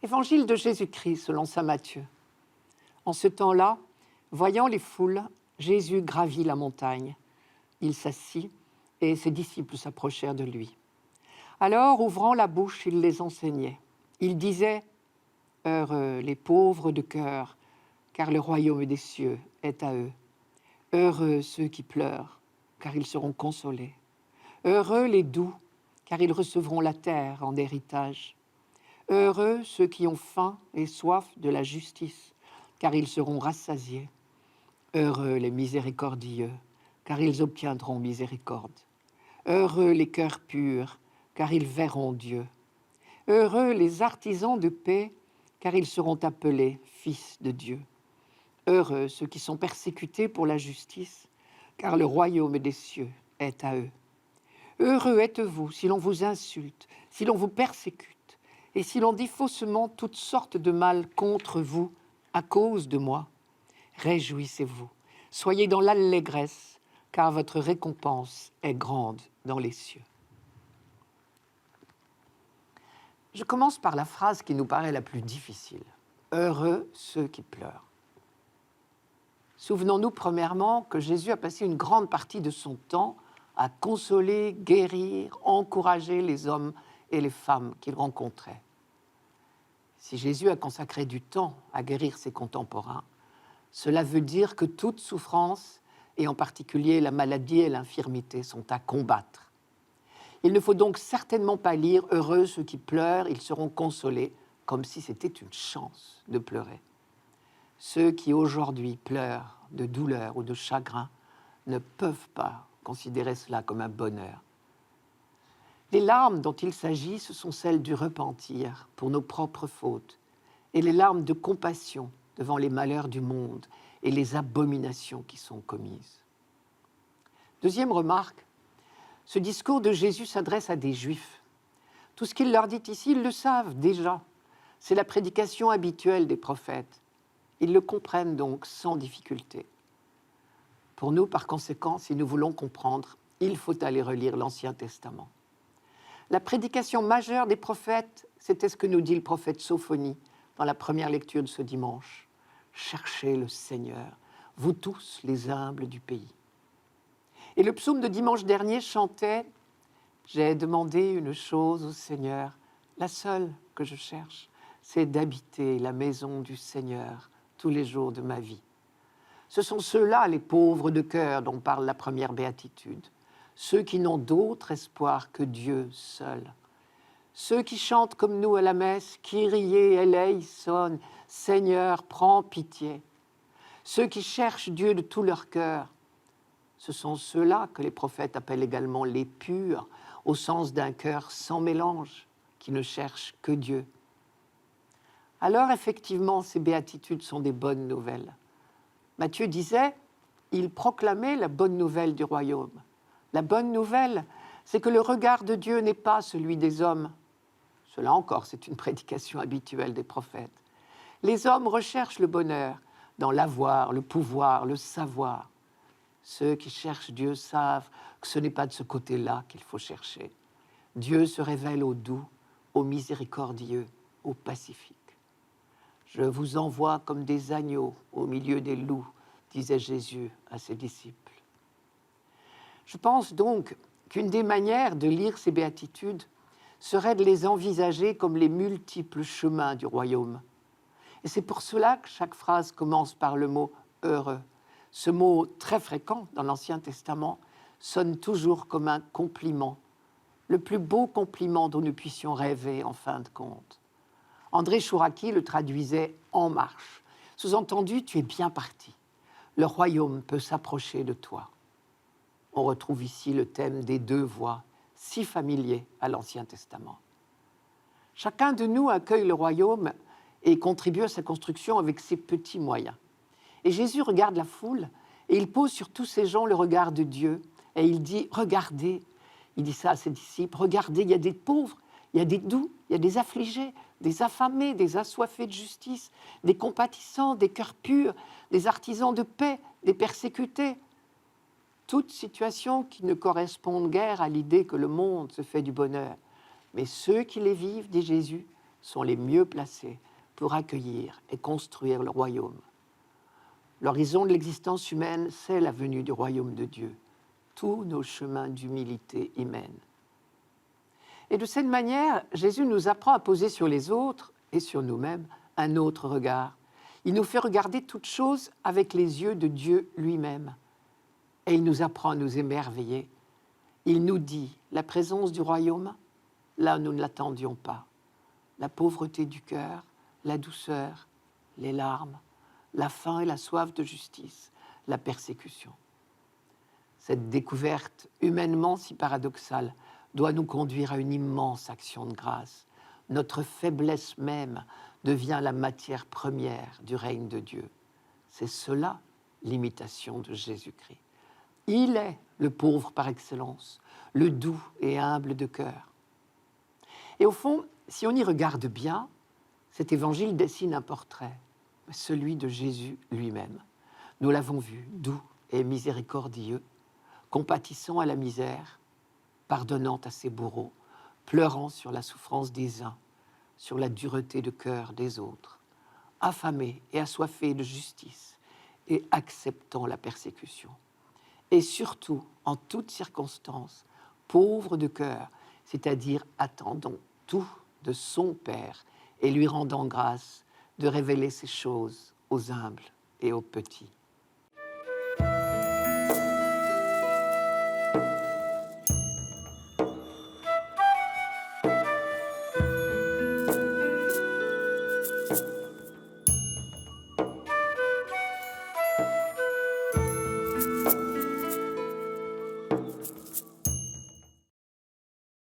Évangile de Jésus-Christ selon saint Matthieu. En ce temps-là, voyant les foules, Jésus gravit la montagne. Il s'assit et ses disciples s'approchèrent de lui. Alors, ouvrant la bouche, il les enseignait. Il disait « Heureux les pauvres de cœur, car le royaume des cieux est à eux. Heureux ceux qui pleurent, car ils seront consolés. Heureux les doux, car ils recevront la terre en héritage. Heureux ceux qui ont faim et soif de la justice, car ils seront rassasiés. Heureux les miséricordieux, car ils obtiendront miséricorde. Heureux les cœurs purs, car ils verront Dieu. Heureux les artisans de paix, car ils seront appelés fils de Dieu. Heureux ceux qui sont persécutés pour la justice, car le royaume des cieux est à eux. Heureux êtes-vous si l'on vous insulte, si l'on vous persécute, et si l'on dit faussement toutes sortes de mal contre vous à cause de moi. Réjouissez-vous, soyez dans l'allégresse, car votre récompense est grande dans les cieux. Je commence par la phrase qui nous paraît la plus difficile. Heureux ceux qui pleurent. Souvenons-nous premièrement que Jésus a passé une grande partie de son temps à consoler, guérir, encourager les hommes et les femmes qu'il rencontrait. Si Jésus a consacré du temps à guérir ses contemporains, cela veut dire que toute souffrance, et en particulier la maladie et l'infirmité, sont à combattre. Il ne faut donc certainement pas lire « Heureux ceux qui pleurent, ils seront consolés », comme si c'était une chance de pleurer. Ceux qui aujourd'hui pleurent de douleur ou de chagrin ne peuvent pas considérer cela comme un bonheur. Les larmes dont il s'agit, ce sont celles du repentir pour nos propres fautes et les larmes de compassion devant les malheurs du monde et les abominations qui sont commises. Deuxième remarque, ce discours de Jésus s'adresse à des Juifs. Tout ce qu'il leur dit ici, ils le savent déjà. C'est la prédication habituelle des prophètes. Ils le comprennent donc sans difficulté. Pour nous, par conséquent, si nous voulons comprendre, il faut aller relire l'Ancien Testament. La prédication majeure des prophètes, c'était ce que nous dit le prophète Sophonie dans la première lecture de ce dimanche. Cherchez le Seigneur, vous tous les humbles du pays. Et le psaume de dimanche dernier chantait « J'ai demandé une chose au Seigneur, la seule que je cherche, c'est d'habiter la maison du Seigneur tous les jours de ma vie. » Ce sont ceux-là, les pauvres de cœur, dont parle la première béatitude. Ceux qui n'ont d'autre espoir que Dieu seul. Ceux qui chantent comme nous à la messe, Kyrie eleison, Seigneur, prends pitié. Ceux qui cherchent Dieu de tout leur cœur. Ce sont ceux-là que les prophètes appellent également les purs, au sens d'un cœur sans mélange, qui ne cherche que Dieu. Alors, effectivement, ces béatitudes sont des bonnes nouvelles. Matthieu disait, il proclamait la bonne nouvelle du royaume. La bonne nouvelle, c'est que le regard de Dieu n'est pas celui des hommes. Cela encore, c'est une prédication habituelle des prophètes. Les hommes recherchent le bonheur dans l'avoir, le pouvoir, le savoir. Ceux qui cherchent Dieu savent que ce n'est pas de ce côté-là qu'il faut chercher. Dieu se révèle aux doux, aux miséricordieux, aux pacifiques. Je vous envoie comme des agneaux au milieu des loups, disait Jésus à ses disciples. Je pense donc qu'une des manières de lire ces béatitudes serait de les envisager comme les multiples chemins du royaume. Et c'est pour cela que chaque phrase commence par le mot « heureux ». Ce mot très fréquent dans l'Ancien Testament sonne toujours comme un compliment, le plus beau compliment dont nous puissions rêver en fin de compte. André Chouraki le traduisait « en marche ». Sous-entendu, tu es bien parti. Le royaume peut s'approcher de toi. On retrouve ici le thème des deux voies, si familier à l'Ancien Testament. Chacun de nous accueille le royaume et contribue à sa construction avec ses petits moyens. Et Jésus regarde la foule et il pose sur tous ces gens le regard de Dieu. Et il dit, regardez, il dit ça à ses disciples, regardez, il y a des pauvres, il y a des doux, il y a des affligés, des affamés, des assoiffés de justice, des compatissants, des cœurs purs, des artisans de paix, des persécutés. Toutes situations qui ne correspondent guère à l'idée que le monde se fait du bonheur. Mais ceux qui les vivent, dit Jésus, sont les mieux placés pour accueillir et construire le royaume. L'horizon de l'existence humaine, c'est la venue du royaume de Dieu. Tous nos chemins d'humilité y mènent. Et de cette manière, Jésus nous apprend à poser sur les autres et sur nous-mêmes un autre regard. Il nous fait regarder toutes choses avec les yeux de Dieu lui-même. Et il nous apprend à nous émerveiller. Il nous dit la présence du royaume, là où nous ne l'attendions pas. La pauvreté du cœur, la douceur, les larmes, la faim et la soif de justice, la persécution. Cette découverte humainement si paradoxale doit nous conduire à une immense action de grâce. Notre faiblesse même devient la matière première du règne de Dieu. C'est cela l'imitation de Jésus-Christ. Il est le pauvre par excellence, le doux et humble de cœur. Et au fond, si on y regarde bien, cet évangile dessine un portrait, celui de Jésus lui-même. Nous l'avons vu, doux et miséricordieux, compatissant à la misère, pardonnant à ses bourreaux, pleurant sur la souffrance des uns, sur la dureté de cœur des autres, affamé et assoiffé de justice et acceptant la persécution. Et surtout, en toutes circonstances, pauvre de cœur, c'est-à-dire attendant tout de son Père et lui rendant grâce de révéler ces choses aux humbles et aux petits.